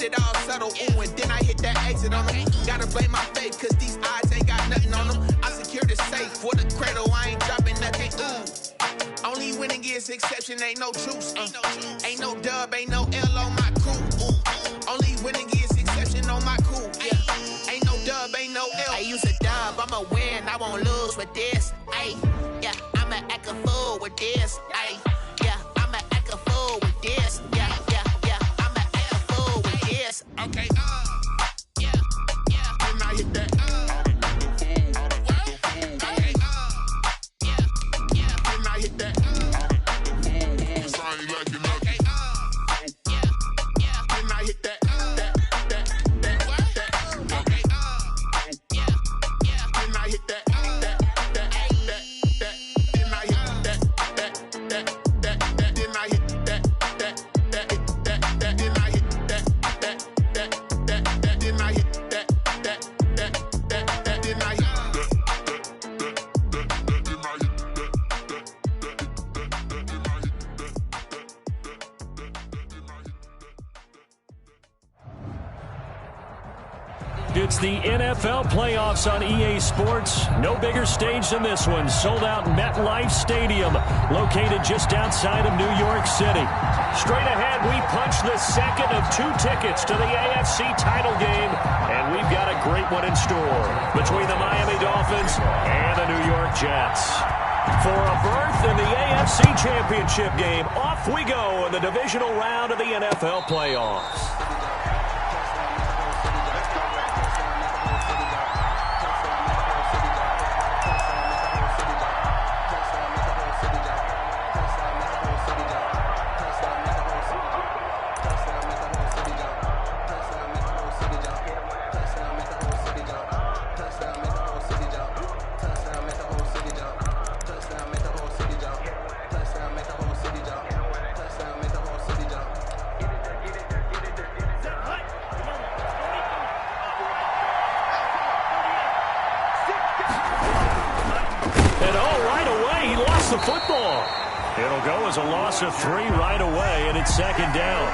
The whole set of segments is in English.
get it all settled, ooh, and then I hit that exit on them. Gotta blame my faith, cause these eyes ain't got nothing on them. I secure the safe for the cradle, I ain't dropping nothing, ooh. Only winning is exception, ain't no truce. Ain't no dub, ain't no L on my crew, ooh. Only winning is exception on my crew, yeah. Ain't no dub, ain't no L. I use a dub, I'ma win, I won't lose with this, ayy. Yeah, I'ma act a fool with this, ayy. Yeah, I'ma act a fool with this, yeah. I'ma act a fool with this. Okay, yeah. Then I hit that, okay, yeah. Then I hit that, sound like you know. Okay, yeah. Then I hit that, okay, yeah. Then I hit that. It's the NFL playoffs on EA Sports. No bigger stage than this one. Sold out MetLife Stadium, located just outside of New York City. Straight ahead, we punch the second of 2 tickets to the AFC title game, and we've got a great one in store between the Miami Dolphins and the New York Jets. For a berth in the AFC Championship game, off we go in the divisional round of the NFL playoffs. The football. It'll go as a loss of 3 right away, and it's second down.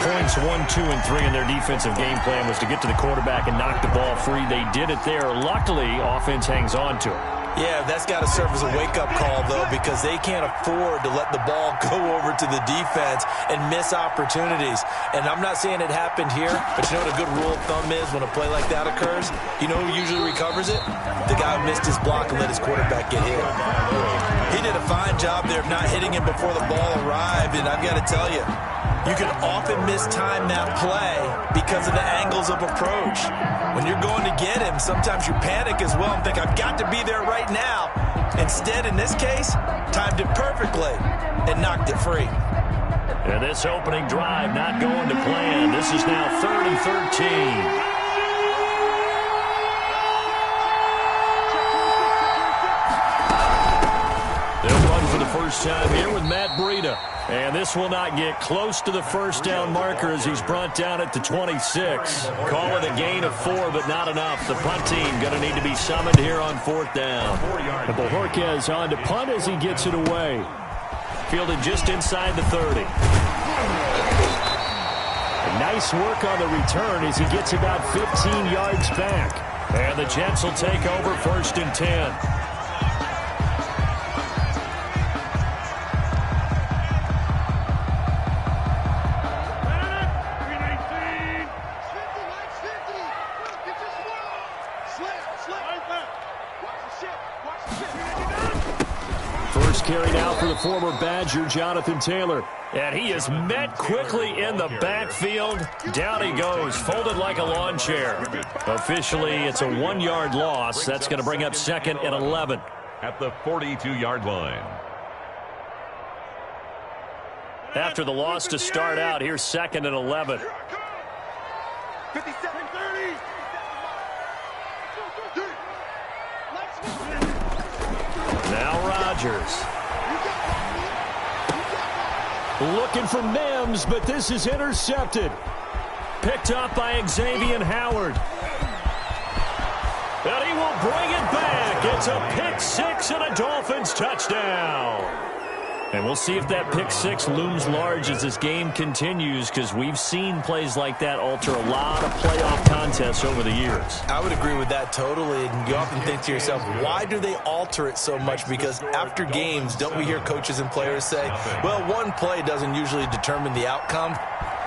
Points 1, 2, and 3 in their defensive game plan was to get to the quarterback and knock the ball free. They did it there. Luckily, offense hangs on to it. Yeah, that's got to serve as a wake-up call, though, because they can't afford to let the ball go over to the defense and miss opportunities. And I'm not saying it happened here, but you know what a good rule of thumb is when a play like that occurs? You know who usually recovers it? The guy who missed his block and let his quarterback get hit. He did a fine job there of not hitting him before the ball arrived, and I've got to tell you, you can often mistime that play because of the angles of approach. When you're going to get him, sometimes you panic as well and think, I've got to be there right now. Instead, in this case, timed it perfectly and knocked it free. And this opening drive not going to plan. This is now 3rd and 13. They'll run for the first time here with Matt Breida. And this will not get close to the first down marker as he's brought down at the 26. Call it a gain of 4, but not enough. The punt team going to need to be summoned here on 4th down. Bojorquez on to punt as he gets it away. Fielded just inside the 30. Nice work on the return as he gets about 15 yards back. And the Jets will take over 1st and 10. Carried out for the former Badger, Jonathan Taylor. And he is met quickly in the backfield. Down he goes, folded like a lawn chair. Officially, it's a 1-yard loss. That's going to bring up 2nd and 11. At the 42-yard line. After the loss to start out, here's 2nd and 11. 57-30. Now Rodgers. Looking for Mims, but this is intercepted. Picked up by Xavier Howard. And he will bring it back. It's a pick 6 and a Dolphins touchdown. And we'll see if that pick six looms large as this game continues, because we've seen plays like that alter a lot of playoff contests over the years. I would agree with that totally. And you often think to yourself, why do they alter it so much? Because after games, don't we hear coaches and players say, well, one play doesn't usually determine the outcome.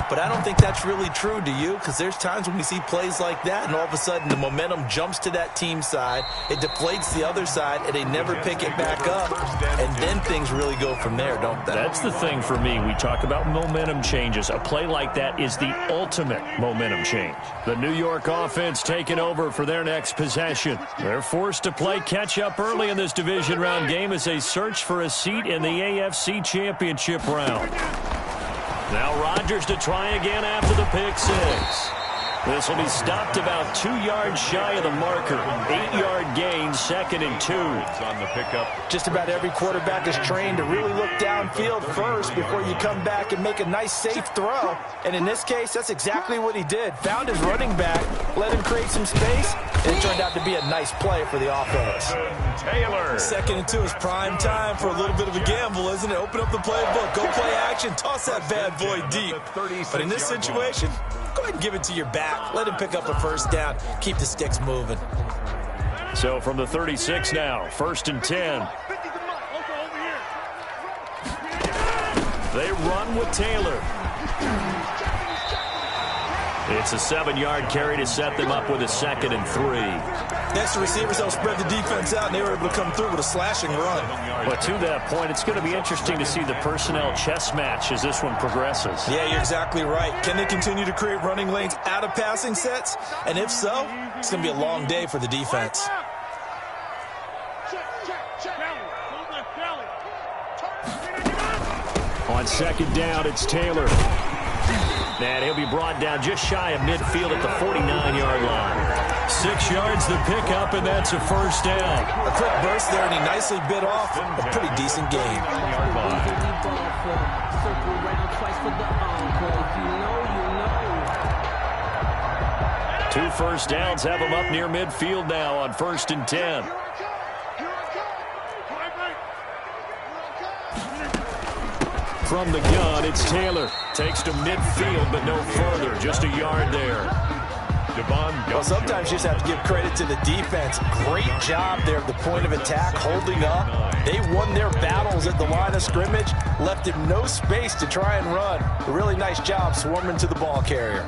But I don't think that's really true, do you? Because there's times when we see plays like that, and all of a sudden the momentum jumps to that team side, it deflates the other side, and they never pick it back up, and then things really go from there, don't they? That's the thing for me. We talk about momentum changes. A play like that is the ultimate momentum change. The New York offense taking over for their next possession. They're forced to play catch-up early in this division round game as they search for a seat in the AFC Championship round. Now Rodgers to try again after the pick six. This will be stopped about 2 yards shy of the marker. 8-yard gain, 2nd and 2. On the pickup. Just about every quarterback is trained to really look downfield first before you come back and make a nice, safe throw. And in this case, that's exactly what he did. Found his running back, let him create some space, and it turned out to be a nice play for the offense. Taylor. 2nd and 2 is prime time for a little bit of a gamble, isn't it? Open up the playbook, go play action, toss that bad boy deep. But in this situation, go ahead and give it to your back. Let him pick up a first down. Keep the sticks moving. So from the 36 now, 1st and 10. They run with Taylor. It's a 7-yard carry to set them up with a 2nd and 3. Next, the receivers don't spread the defense out, and they were able to come through with a slashing run. But to that point, it's going to be interesting to see the personnel chess match as this one progresses. Yeah, you're exactly right. Can they continue to create running lanes out of passing sets? And if so, it's going to be a long day for the defense. On 2nd down, it's Taylor. And he'll be brought down just shy of midfield at the 49-yard line. 6 yards the pickup, and that's a first down. A quick burst there, and he nicely bit off a pretty decent gain. Two first downs have him up near midfield now on 1st and 10. From the gun, it's Taylor. Takes to midfield, but no further. Just a yard there. Well, sometimes you just have to give credit to the defense. Great job there at the point of attack, holding up. They won their battles at the line of scrimmage, left him no space to try and run. A really nice job swarming to the ball carrier.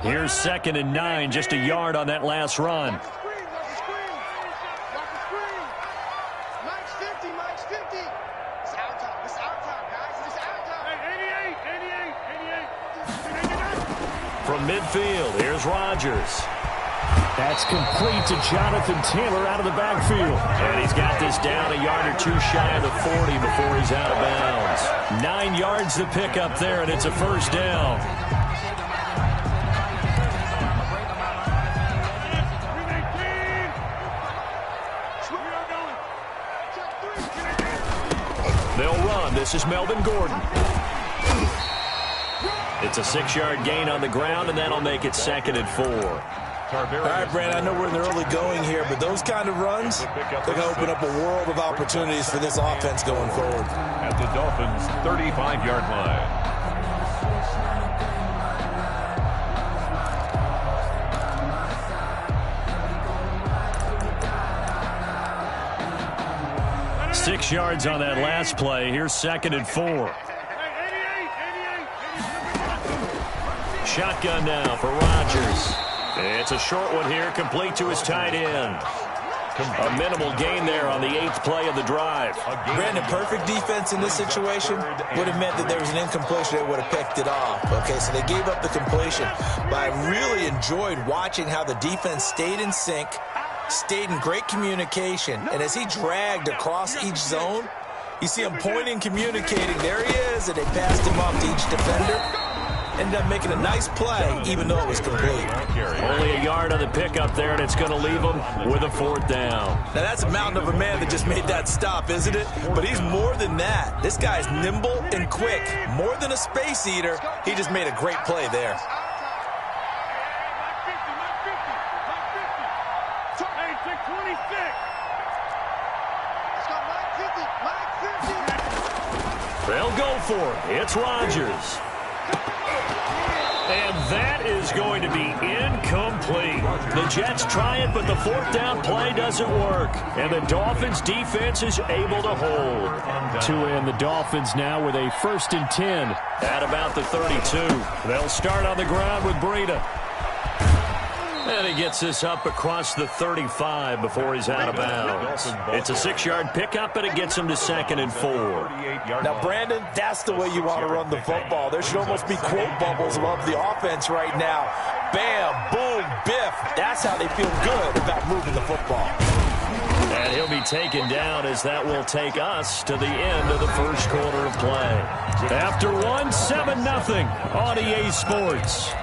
Here's 2nd and 9, just a yard on that last run. From midfield, here's Rodgers. That's complete to Jonathan Taylor out of the backfield. And he's got this down a yard or two shy of the 40 before he's out of bounds. 9 yards to pick up there, and it's a first down. They'll run. This is Melvin Gordon. It's a 6-yard gain on the ground, and that'll make it 2nd and 4. All right, Brandon, I know we're in the early going here, but those kind of runs, they're going to open up a world of opportunities for this offense going forward. At the Dolphins' 35-yard line. Six yards on that last play. Here's 2nd and 4. Shotgun now for Rodgers. It's a short one here, complete to his tight end. A minimal gain there on the 8th play of the drive. Brandon, perfect defense in this situation would have meant that there was an incompletion that would have picked it off. Okay, so they gave up the completion. But I really enjoyed watching how the defense stayed in sync, stayed in great communication, and as he dragged across each zone, you see him pointing, communicating. There he is, and they passed him off to each defender. Ended up making a nice play, even though it was complete. Only a yard on the pickup there, and it's going to leave him with a 4th down. Now, that's a mountain of a man that just made that stop, isn't it? But he's more than that. This guy's nimble and quick. More than a space eater, he just made a great play there. They'll go for it. It's Rodgers. And that is going to be incomplete. The Jets try it, but the fourth down play doesn't work. And the Dolphins defense is able to hold. And the Dolphins now with a 1st and 10 at about the 32. They'll start on the ground with Breida. And he gets this up across the 35 before he's out of bounds. It's a 6-yard pickup, and it gets him to 2nd and 4. Now, Brandon, that's the way you want to run the football. There should almost be quote bubbles above the offense right now. Bam, boom, biff. That's how they feel good about moving the football. And he'll be taken down as that will take us to the end of the first quarter of play. After one, 7-0 on EA Sports.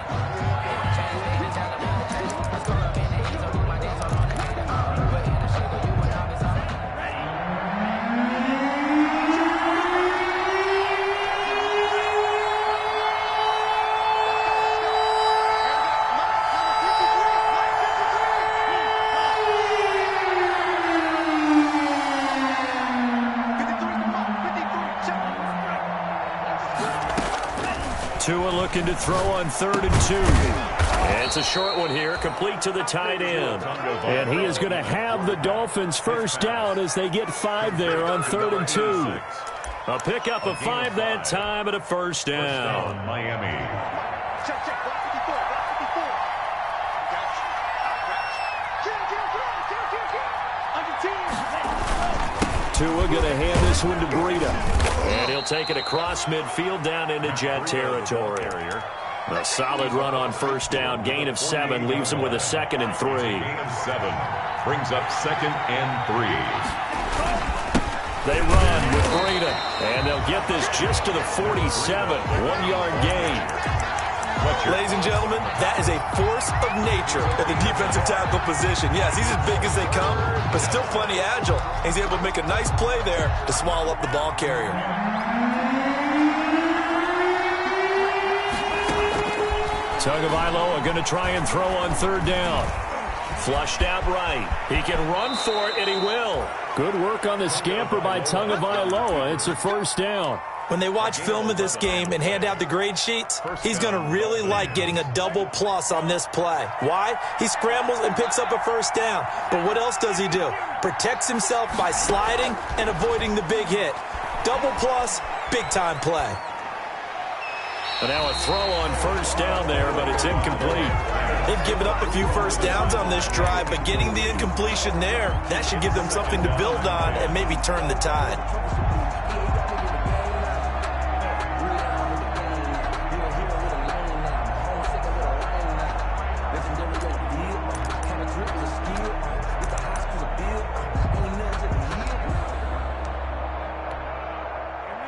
Tua looking to throw on 3rd and 2. And it's a short one here, complete to the tight end. And he is going to have the Dolphins first down as they get 5 there on 3rd and 2. A pickup of 5 that time and a first down. Miami. Tua going to hand this one to Breida. And he'll take it across midfield down into Jet territory. A solid run on first down. Gain of 7 leaves him with a 2nd and 3. Gain of 7 brings up 2nd and 3. They run with Breida. And they'll get this just to the 47. 1-yard gain. Ladies and gentlemen, that is a force of nature at the defensive tackle position. Yes, he's as big as they come, but still plenty agile. He's able to make a nice play there to swallow up the ball carrier. Tagovailoa going to try and throw on 3rd down. Flushed out right. He can run for it, and he will. Good work on the scamper by Tagovailoa. It's a first down. When they watch film of this game and hand out the grade sheets, he's going to really like getting a double plus on this play. Why? He scrambles and picks up a first down. But what else does he do? Protects himself by sliding and avoiding the big hit. Double plus, big-time play. And now a throw on first down there, but it's incomplete. They've given up a few first downs on this drive, but getting the incompletion there, that should give them something to build on and maybe turn the tide.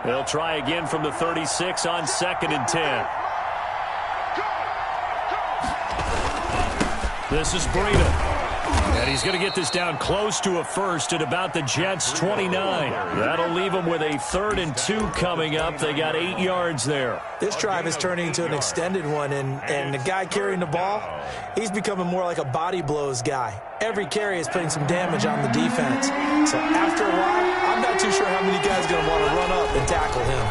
They'll try again from the 36 on 2nd and 10. This is Breida. And he's going to get this down close to a first at about the Jets' 29. That'll leave them with a 3rd and 2 coming up. They got 8 yards there. This drive is turning into an extended one, and the guy carrying the ball, he's becoming more like a body blows guy. Every carry is putting some damage on the defense. So after a while, I'm not too sure how many guys are going to want to run up and tackle him.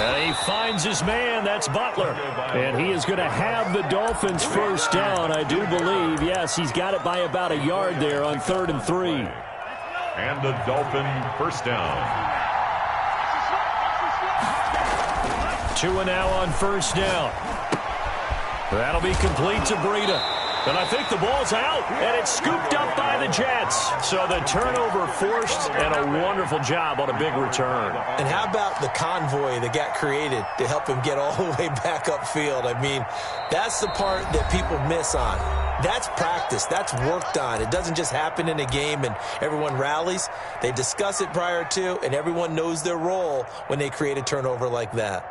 And he finds his man. That's Butler. And he is going to have the Dolphins first down, I do believe. Yes, he's got it by about a yard there on 3rd and 3. And the Dolphin first down. Tua now on first down. That'll be complete to Breida. And I think the ball's out, and it's scooped up by the Jets. So the turnover forced, and a wonderful job on a big return. And how about the convoy that got created to help him get all the way back upfield? I mean, that's the part that people miss on. That's practice. That's worked on. It doesn't just happen in a game and everyone rallies. They discuss it prior to, and everyone knows their role when they create a turnover like that.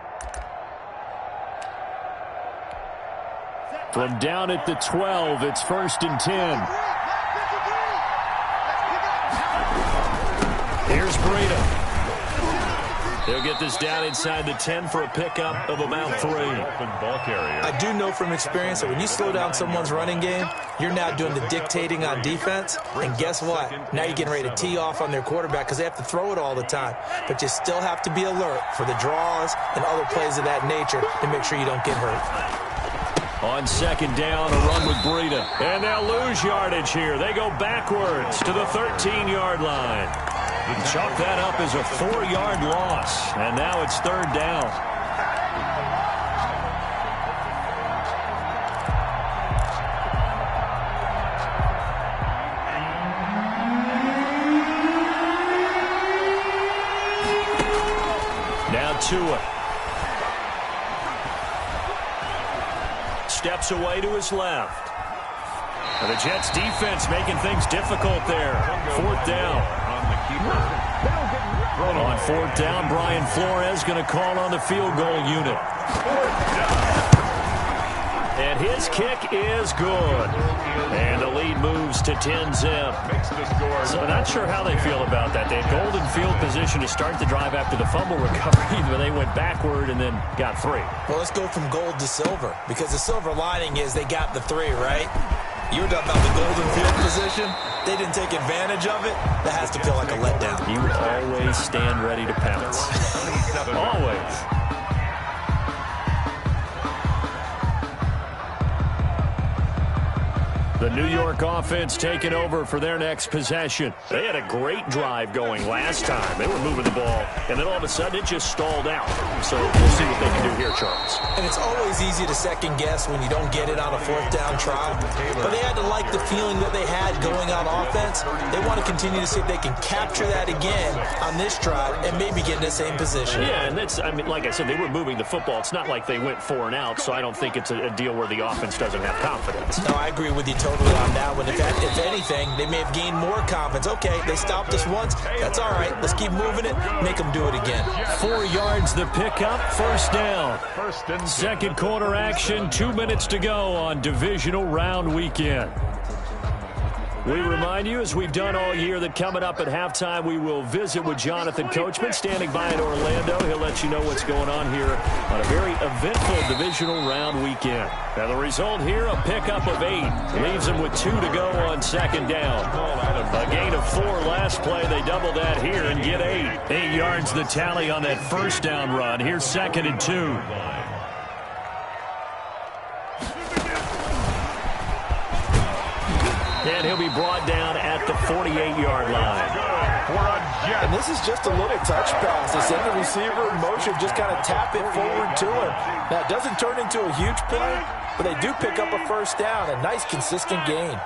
From down at the 12, it's 1st and 10. Here's Breida. He'll get this down inside the 10 for a pickup of about 3. I do know from experience that when you slow down someone's running game, you're now doing the dictating on defense. And guess what? Now you're getting ready to tee off on their quarterback because they have to throw it all the time. But you still have to be alert for the draws and other plays of that nature to make sure you don't get hurt. On second down, a run with Breida. And they'll lose yardage here. They go backwards to the 13-yard line. Chalk that up as a 4-yard loss. And now it's third down. Now Tua. Steps away to his left. And the Jets defense making things difficult there. Fourth down. On fourth down, Brian Flores going to call on the field goal unit. And his kick is good. And the lead moves to 10-zip. So not sure how they feel about that. They had golden field position to start the drive after the fumble recovery, but they went backward and then got 3. Well, let's go from gold to silver, because the silver lining is they got the 3, right? You were talking about the golden field position. They didn't take advantage of it. That has to feel like a letdown. You always stand ready to pounce. Always. The New York offense taking over for their next possession. They had a great drive going last time. They were moving the ball, and then all of a sudden it just stalled out. So we'll see what they can do here, Charles. And it's always easy to second guess when you don't get it on a fourth down try. But they had to like the feeling that they had going on offense. They want to continue to see if they can capture that again on this drive and maybe get in the same position. Yeah, and that's, I mean, like I said, they were moving the football. It's not like they went 4 and out, so I don't think it's a deal where the offense doesn't have confidence. No, I agree with you totally on that one. If anything, they may have gained more confidence. Okay, they stopped us once. That's all right. Let's keep moving it. Make them do it again. 4 yards the pickup. First down. Second quarter action. 2 minutes to go on divisional round weekend. We remind you, as we've done all year, that coming up at halftime, we will visit with Jonathan Coachman, standing by in Orlando. He'll let you know what's going on here on a very eventful divisional round weekend. Now, the result here, a pickup of 8. Leaves them with 2 to go on second down. A gain of 4 last play. They double that here and get 8. 8 yards the tally on that first down run. Here's second and 2. And he'll be brought down at the 48-yard line. And this is just a little touch pass. They send the receiver in motion, just kind of tap it forward to him. Now, it doesn't turn into a huge play, but they do pick up a first down. A nice, consistent gain.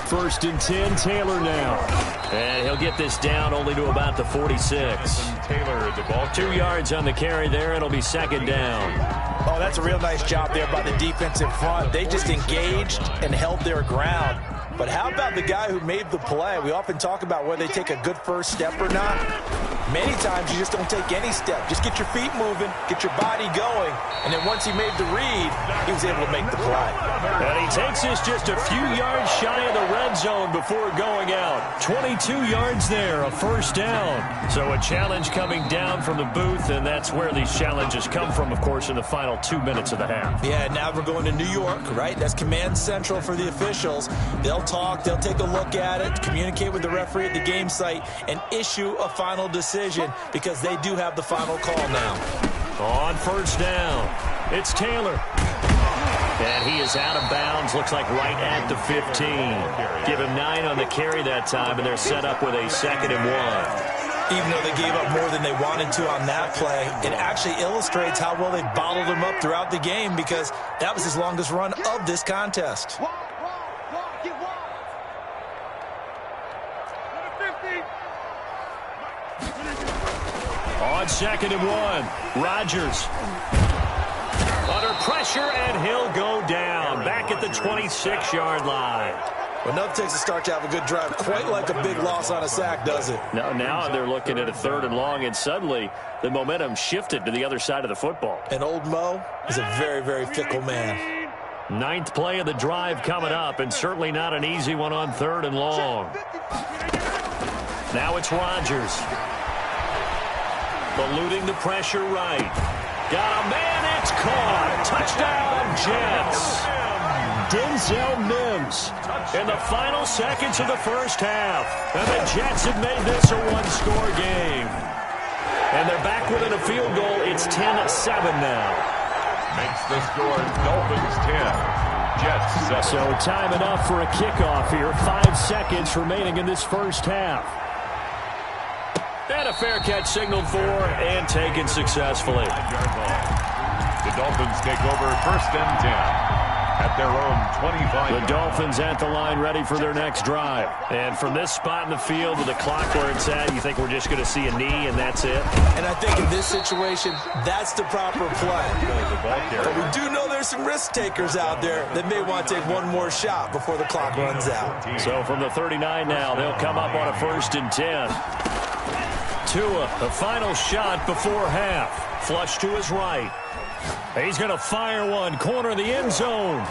First and 10, Taylor now. And he'll get this down only to about the 46. 2 yards on the carry there. It'll be second down. Oh, that's a real nice job there by the defensive front. They just engaged and held their ground. But how about the guy who made the play? We often talk about whether they take a good first step or not. Many times you just don't take any step. Just get your feet moving, get your body going, and then once he made the read, he was able to make the play. And he takes this just a few yards shy of the red zone before going out. 22 yards there, a first down. So a challenge coming down from the booth, and that's where these challenges come from, of course, in the final 2 minutes of the half. Yeah, now we're going to New York, right? That's command central for the officials. They'll talk, they'll take a look at it, communicate with the referee at the game site, and issue a final decision because they do have the final call now. On first down, it's Taylor. And he is out of bounds, looks like right at the 15. Give him 9 on the carry that time, and they're set up with a second and 1. Even though they gave up more than they wanted to on that play, it actually illustrates how well they bottled him up throughout the game because that was his longest run of this contest. On second and 1, Rodgers. Under pressure, and he'll go down. Back at the 26-yard line. Well, nothing takes a start to have a good drive quite like a big loss on a sack, does it? No, now they're looking at a third and long, and suddenly the momentum shifted to the other side of the football. And old Mo is a very, very fickle man. 9th play of the drive coming up, and certainly not an easy one on third and long. Now it's Rodgers. Eluding the pressure right. Got a man, it's caught. Touchdown, Jets. Denzel Mims in the final seconds of the first half. And the Jets have made this a one-score game. And they're back within a field goal. It's 10-7 now. Makes the score Dolphins 10, Jets 7. So time enough for a kickoff here. 5 seconds remaining in this first half. And a fair catch signaled for and taken successfully. The Dolphins take over 1st and 10. At their own 25. The Dolphins at the line ready for their next drive. And from this spot in the field with the clock where it's at, you think we're just going to see a knee and that's it? And I think in this situation, that's the proper play. But we do know there's some risk takers out there that may want to take one more shot before the clock runs out. So from the 39 now, they'll come up on a 1st and 10. Tua, the final shot before half. Flush to his right. He's going to fire one, corner of the end zone.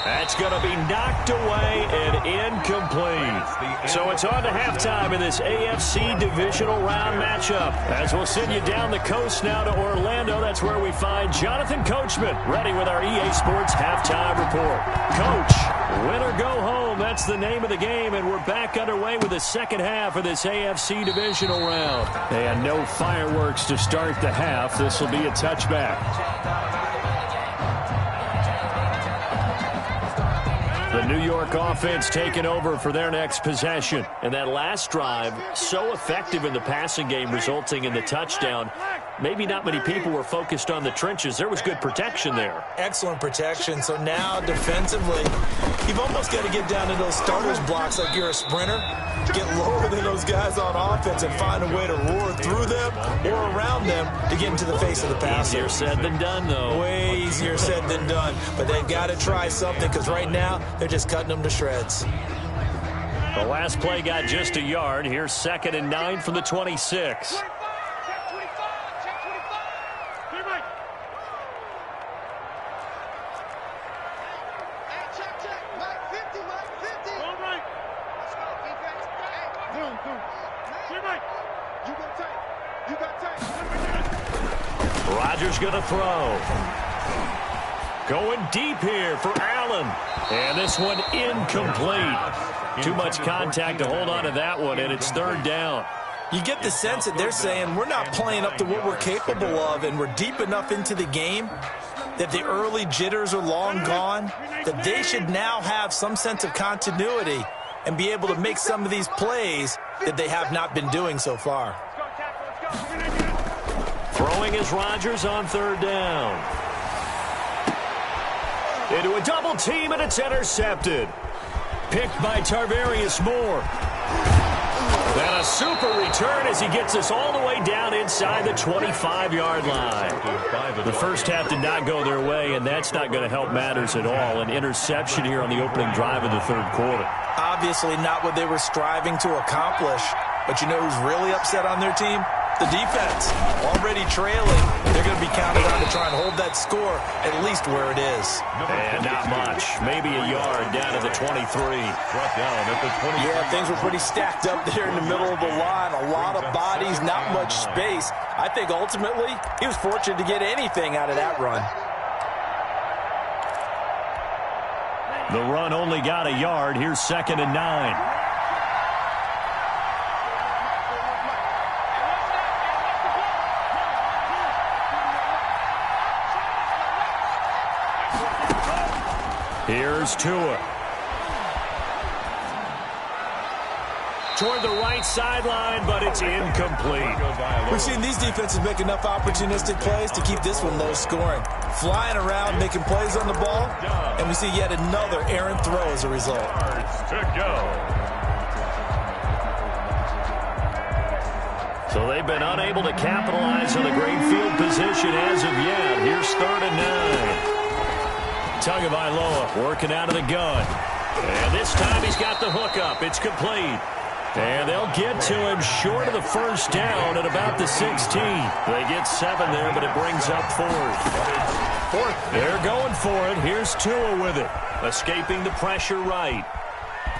That's going to be knocked away and incomplete. So it's on to halftime in this AFC divisional round matchup. As we'll send you down the coast now to Orlando, that's where we find Jonathan Coachman, ready with our EA Sports halftime report. Coach, win or go home, that's the name of the game, and we're back underway with the second half of this AFC divisional round. And no fireworks to start the half. This will be a touchback. The New York offense taking over for their next possession. And that last drive, so effective in the passing game, resulting in the touchdown. Maybe not many people were focused on the trenches. There was good protection there. Excellent protection. So now defensively, you've almost got to get down to those starters blocks like you're a sprinter. Get lower than those guys on offense and find a way to roar through them or around them to get into the face of the passer. Easier said than done, though. Way easier said than done. But they've got to try something because right now they're just cutting them to shreds. The last play got just a yard. Here's 2nd and 9 from the 26. Rodgers going to throw. Going deep here for Allen. And this one incomplete. Too much contact to hold on to that one, and it's 3rd down. You get the sense that they're saying we're not playing up to what we're capable of, and we're deep enough into the game that the early jitters are long gone, that they should now have some sense of continuity and be able to make some of these plays that they have not been doing so far. Throwing is Rodgers on 3rd down. Into a double team, and it's intercepted. Picked by Tarvarius Moore. And a super return as he gets us all the way down inside the 25-yard line. The first half did not go their way, and that's not going to help matters at all. An interception here on the opening drive of the 3rd quarter. Obviously not what they were striving to accomplish. But you know who's really upset on their team? The defense. Already trailing. They're going to be counted on to try and hold that score at least where it is. And not much. Maybe a yard down to the 23. Brought down at the 20. Yeah, things were pretty stacked up there in the middle of the line. A lot of bodies, not much space. I think ultimately he was fortunate to get anything out of that run. The run only got a yard. Here's 2nd and 9. Here's Tua. Toward the right sideline, but it's incomplete. We've seen these defenses make enough opportunistic plays to keep this one low scoring. Flying around, making plays on the ball, and we see yet another errant throw as a result. To go. So they've been unable to capitalize on the great field position as of yet. Here's 3rd and 9. Tagovailoa working out of the gun. And this time he's got the hookup. It's complete. And they'll get to him short of the first down at about the 16. They get 7 there, but it brings up 4th. They're going for it. Here's Tua with it. Escaping the pressure right.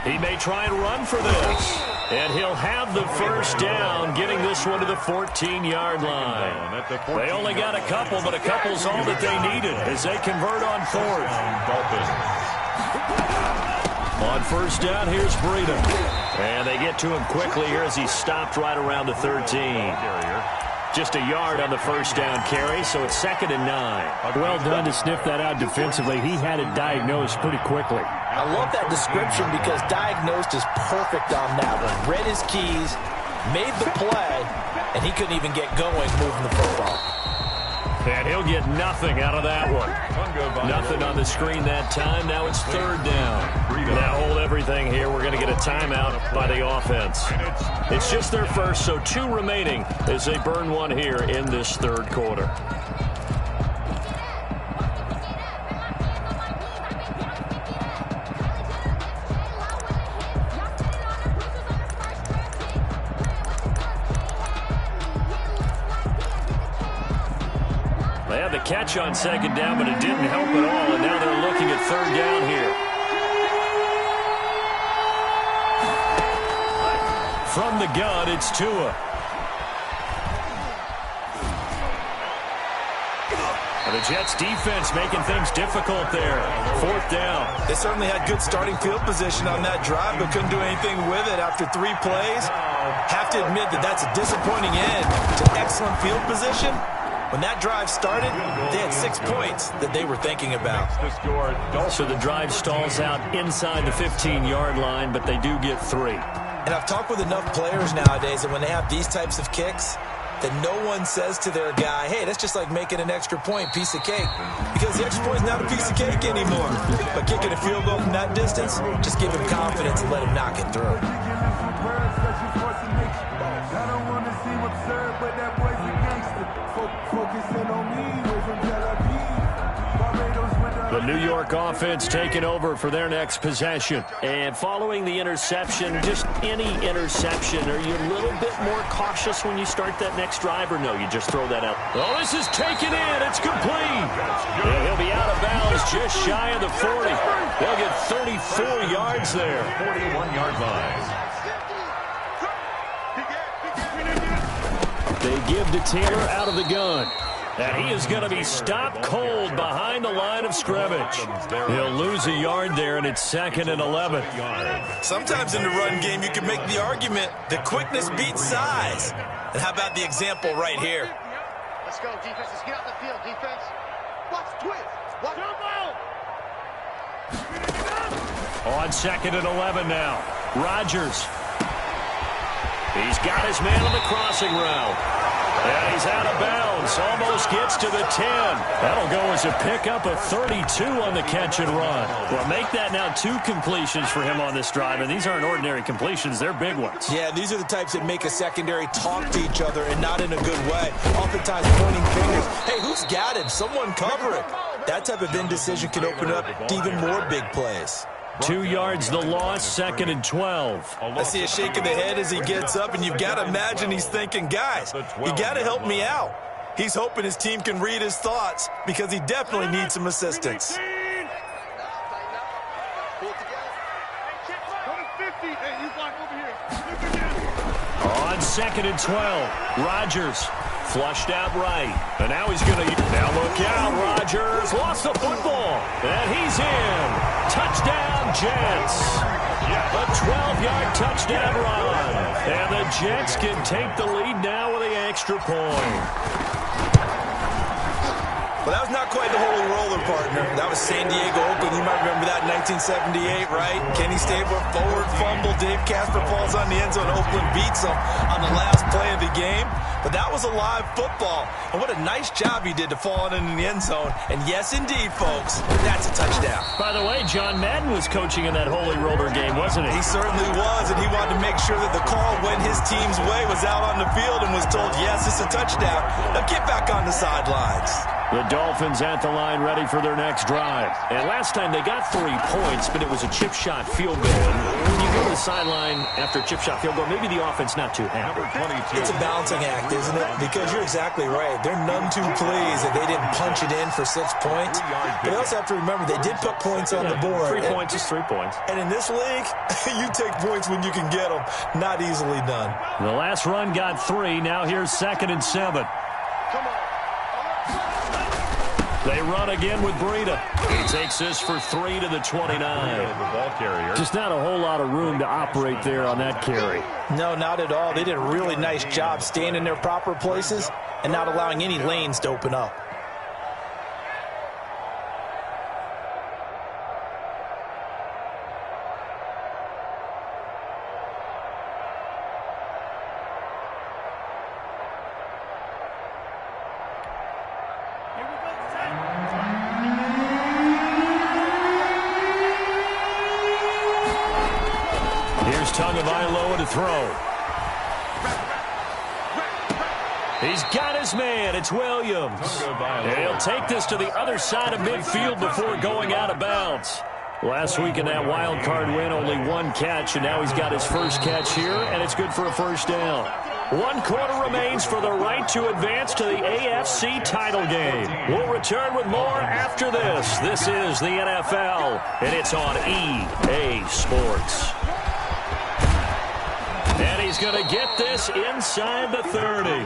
He may try and run for this. And he'll have the first down, getting this one to the 14-yard line. They only got a couple, but a couple's all that they needed as they convert on fourth. On first down, here's Breida. And they get to him quickly here as he stopped right around the 13. Just a yard on the first down carry, so it's 2nd and 9. Well done to sniff that out defensively. He had it diagnosed pretty quickly. I love that description because diagnosed is perfect on that one. Read his keys, made the play, and he couldn't even get going moving the football. And he'll get nothing out of that one. Nothing on the screen that time. Now it's 3rd down. Now hold everything here. We're going to get a timeout by the offense. It's just their first, so 2 remaining as they burn one here in this 3rd quarter. They had the catch on 2nd down, but it didn't help at all, and now they're looking at 3rd down here. From the gun, it's Tua. And the Jets defense making things difficult there. 4th down. They certainly had good starting field position on that drive, but couldn't do anything with it after 3 plays. Have to admit that that's a disappointing end to excellent field position. When that drive started, they had 6 points that they were thinking about. So the drive stalls out inside the 15-yard line, but they do get 3. And I've talked with enough players nowadays that when they have these types of kicks, that no one says to their guy, hey, that's just like making an extra point, piece of cake. Because the extra point is not a piece of cake anymore. But kicking a field goal from that distance, just give him confidence and let him knock it through. The New York offense taking over for their next possession. And following the interception, just any interception, are you a little bit more cautious when you start that next drive, or no, you just throw that out? Oh, this is taken in. It's complete. And he'll be out of bounds just shy of the 40. They'll get 34 yards there. 41-yard line. They give to Taylor out of the gun. And he is going to be stopped cold behind the line of scrimmage. He'll lose a yard there, and it's 2nd and 11. Sometimes in the run game, you can make the argument that quickness beats size. And how about the example right here? Let's go, defense. Let's get out the field, defense. Watch twist. Watch On 2nd and 11 now. Rodgers. He's got his man on the crossing route. And he's out of bounds. Almost gets to the 10. That'll go as a pickup of 32 on the catch and run. Well, make that now 2 completions for him on this drive. And these aren't ordinary completions. They're big ones. Yeah, these are the types that make a secondary talk to each other and not in a good way. Oftentimes pointing fingers. Hey, who's got him? Someone cover it. That type of indecision can open up to even more big plays. 2 yards the loss, 2nd and 12. I see a shake of the head as he gets up, and you've got to imagine he's thinking, guys, you got to help me out. He's hoping his team can read his thoughts because he definitely needs some assistance. On 2nd and 12, Rodgers flushed out right. And now he's going to... Now look out, Rodgers lost the football. And he's in. Touchdown, Jets. A 12-yard touchdown run. And the Jets can take the lead now with the extra point. Well, that was not quite the holy roller, partner. That was San Diego, Oakland. You might remember that in 1978, right? Kenny Stabler, forward fumble. Dave Casper falls on the end zone. Oakland beats him on the last play of the game. But that was a live football. And what a nice job he did to fall on in the end zone. And yes, indeed, folks, that's a touchdown. By the way, John Madden was coaching in that holy roller game, wasn't he? He certainly was, and he wanted to make sure that the call went his team's way, was out on the field and was told, yes, it's a touchdown. Now get back on the sidelines. The Dolphins at the line ready for their next drive. And last time they got 3 points, but it was a chip shot field goal. And when you go to the sideline after a chip shot field goal. Maybe the offense not too happy. It's a balancing act, isn't it? Because you're exactly right. They're none too pleased that they didn't punch it in for 6 points. But they also have to remember they did put points on the board. 3 points is 3 points. And in this league, you take points when you can get them. Not easily done. The last run got 3. Now here's 2nd and 7. Come on. They run again with Breida. He takes this for 3 to the 29. The ball carrier. Just not a whole lot of room to operate there on that carry. No, not at all. They did a really nice job staying in their proper places and not allowing any lanes to open up. To throw. He's got his man. It's Williams. And he'll take this to the other side of midfield before going out of bounds. Last week in that wild card win, only 1 catch, and now he's got his first catch here, and it's good for a first down. 1 quarter remains for the right to advance to the AFC title game. We'll return with more after this. This is the NFL, and it's on EA Sports. And he's going to get this inside the 30.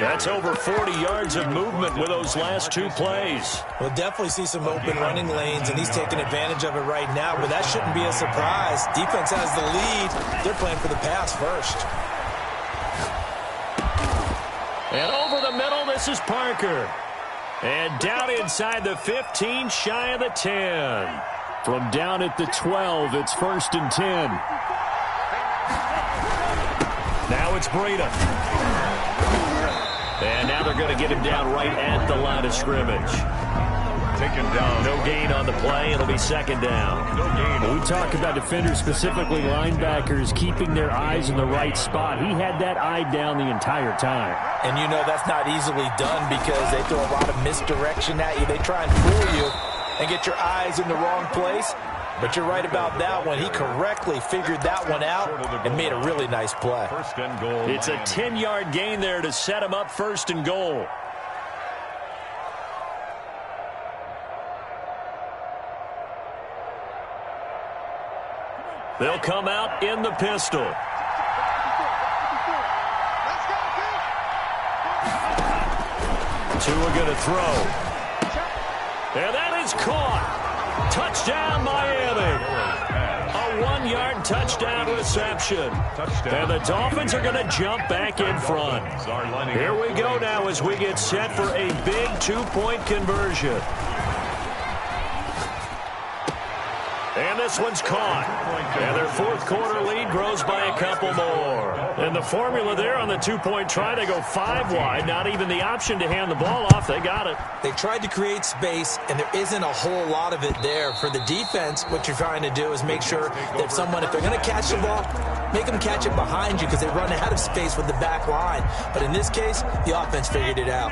That's over 40 yards of movement with those last 2 plays. We'll definitely see some open running lanes, and he's taking advantage of it right now, but that shouldn't be a surprise. Defense has the lead. They're playing for the pass first. And over the middle, this is Parker. And down inside the 15, shy of the 10. From down at the 12, it's 1st and 10. Now it's Breida. And now they're going to get him down right at the line of scrimmage. Taken down. No gain on the play. It'll be 2nd down. No gain. We talk about defenders, specifically linebackers, keeping their eyes in the right spot. He had that eye down the entire time. And you know that's not easily done because they throw a lot of misdirection at you. They try and fool you and get your eyes in the wrong place. But you're right about that one. He correctly figured that one out and made a really nice play. First and goal. It's a 10-yard gain there to set him up 1st and goal. They'll come out in the pistol. Tua going to throw. And that is caught. Touchdown, Miami. A 1-yard touchdown reception. And the Dolphins are going to jump back in front. Here we go now as we get set for a big 2-point conversion. And this one's caught. And their 4th quarter lead grows by a couple more. And the formula there on the 2-point try to go 5 wide. Not even the option to hand the ball off. They got it. They tried to create space, and there isn't a whole lot of it there. For the defense, what you're trying to do is make sure that if they're going to catch the ball, make them catch it behind you because they run out of space with the back line. But in this case, the offense figured it out.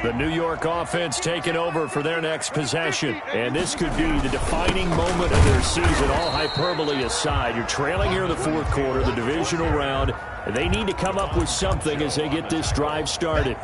The New York offense taking over for their next possession. And this could be the defining moment of their season, all hyperbole aside. You're trailing here in the 4th quarter, the divisional round. And they need to come up with something as they get this drive started.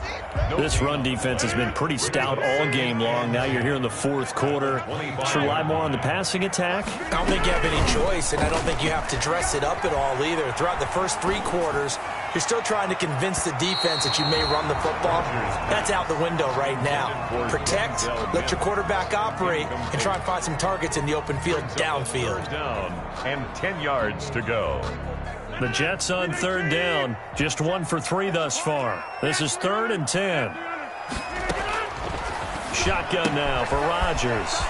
This run defense has been pretty stout all game long. Now you're here in the 4th quarter. Should rely more on the passing attack? I don't think you have any choice, and I don't think you have to dress it up at all either. Throughout the first 3 quarters, you're still trying to convince the defense that you may run the football. That's out the window right now. Protect, let your quarterback operate, and try and find some targets in the open field downfield. Down and 10 yards to go. The Jets on 3rd down. Just 1 for 3 thus far. This is 3rd and 10. Shotgun now for Rodgers.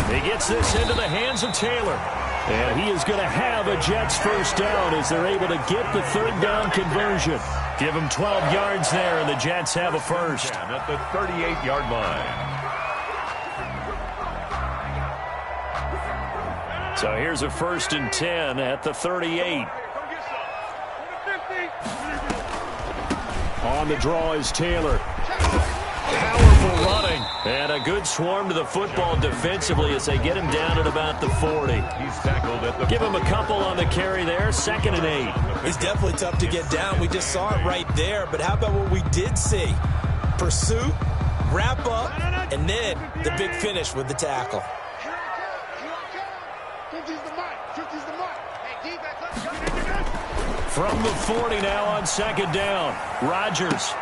He gets this into the hands of Taylor. And he is going to have a Jets first down as they're able to get the 3rd down conversion. Give him 12 yards there, and the Jets have a first. At the 38-yard line. So here's a 1st and 10 at the 38. On the draw is Taylor. Powerful running. And a good swarm to the football defensively as they get him down at about the 40. He's tackled at the Give him a couple on the carry there. 2nd and 8. He's definitely tough to get down. We just saw it right there. But how about what we did see? Pursuit, wrap up, and then the big finish with the tackle. From the 40 now on 2nd down. Rodgers.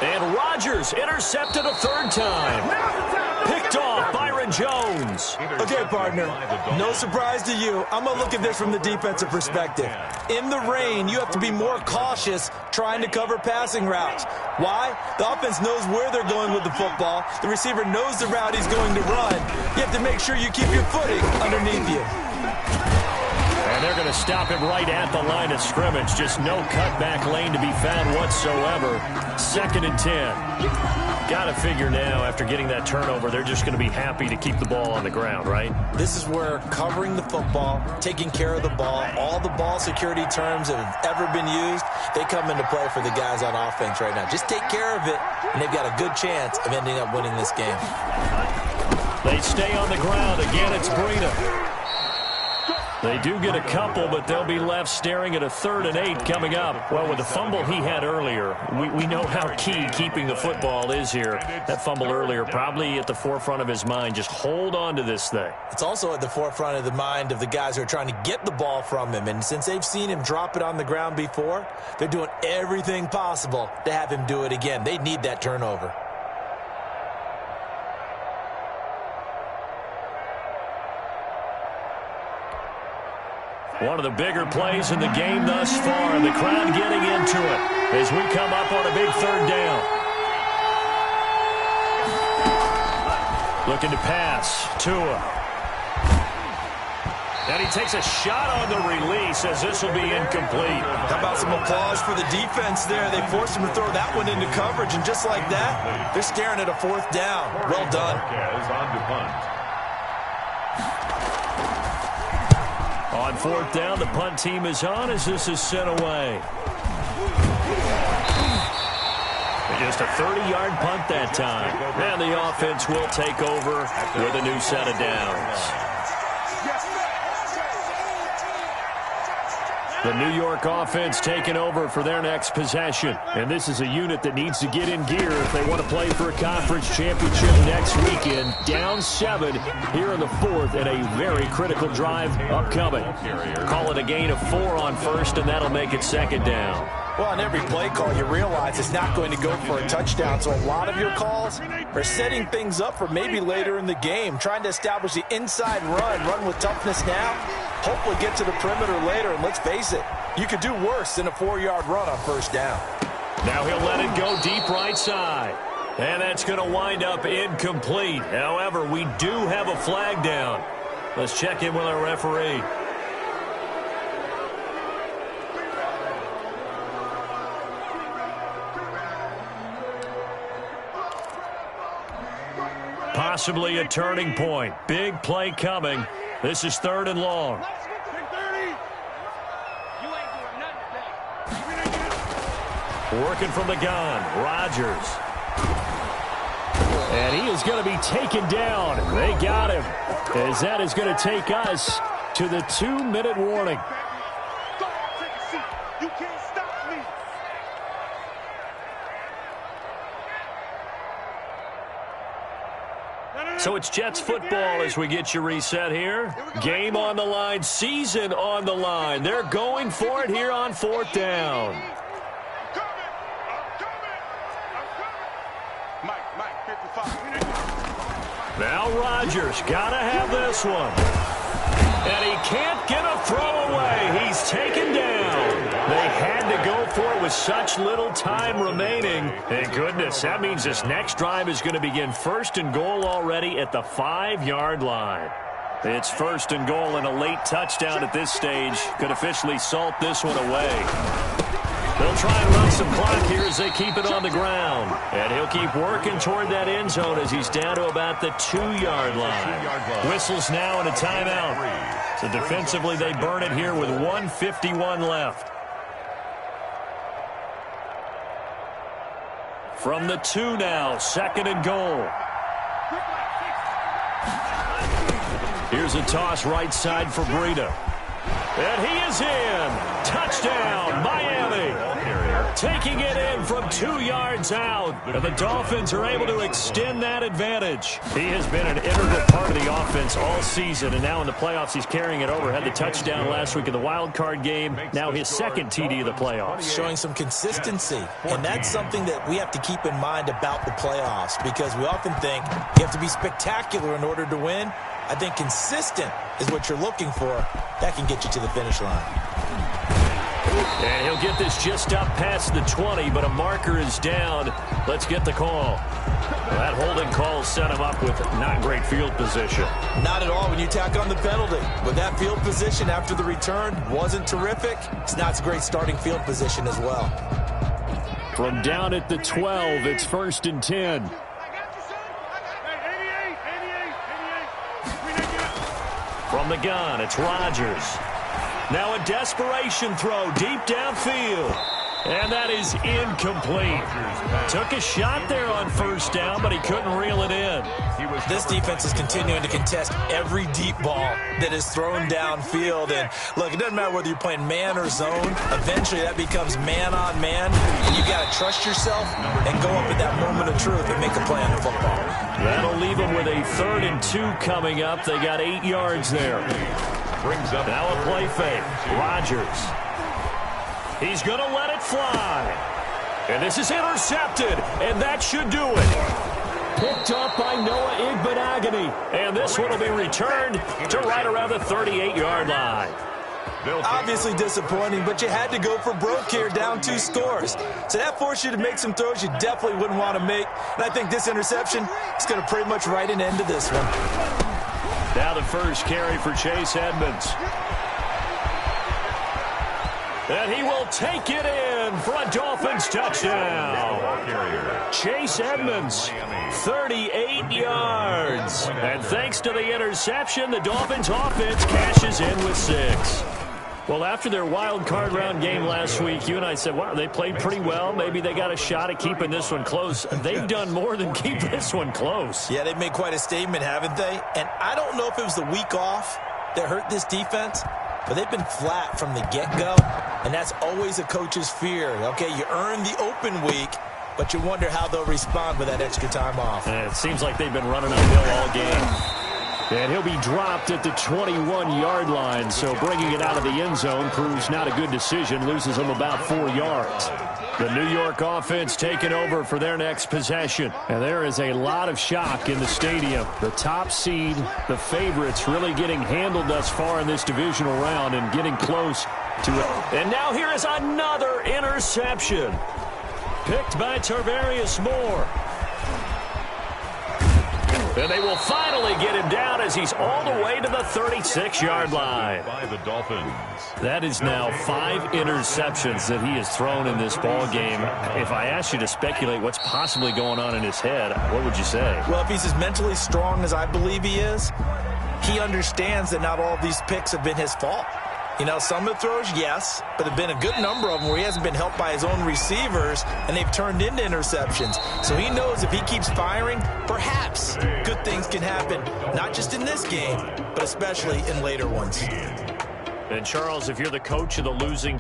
And Rodgers intercepted a 3rd time. Picked off Byron Jones. Okay, partner, no surprise to you. I'm going to look at this from the defensive perspective. In the rain, you have to be more cautious trying to cover passing routes. Why? The offense knows where they're going with the football. The receiver knows the route he's going to run. You have to make sure you keep your footing underneath you. And they're going to stop him right at the line of scrimmage. Just no cutback lane to be found whatsoever. 2nd and 10. Got to figure now, after getting that turnover, they're just going to be happy to keep the ball on the ground, right? This is where covering the football, taking care of the ball, all the ball security terms that have ever been used, they come into play for the guys on offense right now. Just take care of it, and they've got a good chance of ending up winning this game. They stay on the ground. Again, it's Breida. They do get a couple, but they'll be left staring at a 3rd and 8 coming up. Well, with the fumble he had earlier, we know how key keeping the football is here. That fumble earlier probably at the forefront of his mind. Just hold on to this thing. It's also at the forefront of the mind of the guys who are trying to get the ball from him. And since they've seen him drop it on the ground before, they're doing everything possible to have him do it again. They need that turnover. One of the bigger plays in the game thus far, and the crowd getting into it as we come up on a big 3rd down. Looking to pass. Tua. And he takes a shot on the release as this will be incomplete. How about some applause for the defense there? They forced him to throw that one into coverage, and just like that, they're staring at a 4th down. Well done. on to punt. On 4th down, the punt team is on as this is sent away. Just a 30-yard punt that time. And the offense will take over with a new set of downs. The New York offense taking over for their next possession. And this is a unit that needs to get in gear if they want to play for a conference championship next weekend. Down 7 here in the 4th and a very critical drive upcoming. Call it a gain of 4 on 1st, and that'll make it 2nd down. Well, on every play call, you realize it's not going to go for a touchdown. So a lot of your calls are setting things up for maybe later in the game, trying to establish the inside run with toughness now, hopefully get to the perimeter later. And let's face it, you could do worse than a 4-yard run on 1st down. Now he'll let it go deep right side. And that's going to wind up incomplete. However, we do have a flag down. Let's check in with our referee. Possibly a turning point. Big play coming. This is 3rd and long. Working from the gun, Rodgers. And he is going to be taken down. They got him. As that is going to take us to the 2-minute warning. So it's Jets football as we get you reset here. Game on the line, season on the line. They're going for it here on 4th down. Now Rodgers got to have this one. And he can't get a throwaway. He's taken down. They had to go for it with such little time remaining. Thank goodness, that means this next drive is going to begin 1st and goal already at the 5-yard line. It's 1st and goal, and a late touchdown at this stage could officially salt this one away. They'll try and run some clock here as they keep it on the ground. And he'll keep working toward that end zone as he's down to about the 2-yard line. Whistles now and a timeout. So defensively, they burn it here with 1:51 left. From the 2 now, 2nd and goal. Here's a toss right side for Breida. And he is in. Touchdown, Miami. Taking it in from 2 yards out. And the Dolphins are able to extend that advantage. He has been an integral part of the offense all season, and now in the playoffs he's carrying it over. Had the touchdown last week in the wild card game. Now his second TD of the playoffs. Showing some consistency, and that's something that we have to keep in mind about the playoffs, because we often think you have to be spectacular in order to win. I think consistent is what you're looking for. That can get you to the finish line. And he'll get this just up past the 20, but a marker is down. Let's get the call. Well, that holding call set him up with not great field position. Not at all when you tack on the penalty. With that field position after the return wasn't terrific, it's not a great starting field position as well. From down at the 12, it's 1st and 10. From the gun, it's Rodgers. Now a desperation throw deep downfield. And that is incomplete. Took a shot there on 1st down, but he couldn't reel it in. This defense is continuing to contest every deep ball that is thrown downfield. And look, it doesn't matter whether you're playing man or zone. Eventually that becomes man on man. And you got to trust yourself and go up at that moment of truth and make a play on the football. That'll leave them with a 3rd and 2 coming up. They got 8 yards there. Now a play fake. Rodgers. He's going to let it fly. And this is intercepted, and that should do it. Picked up by Noah Igbenogany. And this one will be returned to right around the 38-yard line. Obviously disappointing, but you had to go for broke here, down 2 scores. So that forced you to make some throws you definitely wouldn't want to make. And I think this interception is going to pretty much write an end to this one. Now the first carry for Chase Edmonds. And he will take it in for a Dolphins touchdown. Chase Edmonds, 38 yards. And thanks to the interception, the Dolphins offense cashes in with 6. Well, after their wild card round game last week, you and I said, wow, they played pretty well. Maybe they got a shot at keeping this one close. They've done more than keep this one close. Yeah, they've made quite a statement, haven't they? And I don't know if it was the week off that hurt this defense, but they've been flat from the get-go, and that's always a coach's fear. Okay, you earn the open week, but you wonder how they'll respond with that extra time off. And it seems like they've been running uphill all game. And he'll be dropped at the 21-yard line, so bringing it out of the end zone proves not a good decision, loses him about 4 yards. The New York offense taking over for their next possession. And there is a lot of shock in the stadium. The top seed, the favorites, really getting handled thus far in this divisional round and getting close to it. And now here is another interception. Picked by Tarvarius Moore. And they will finally get him down as he's all the way to the 36-yard line. By the Dolphins. That is now 5 interceptions that he has thrown in this ball game. If I asked you to speculate what's possibly going on in his head, what would you say? Well, if he's as mentally strong as I believe he is, he understands that not all of these picks have been his fault. You know, some of the throws, yes, but there have been a good number of them where he hasn't been helped by his own receivers, and they've turned into interceptions. So he knows if he keeps firing, perhaps good things can happen, not just in this game, but especially in later ones. And, Charles, if you're the coach of the losing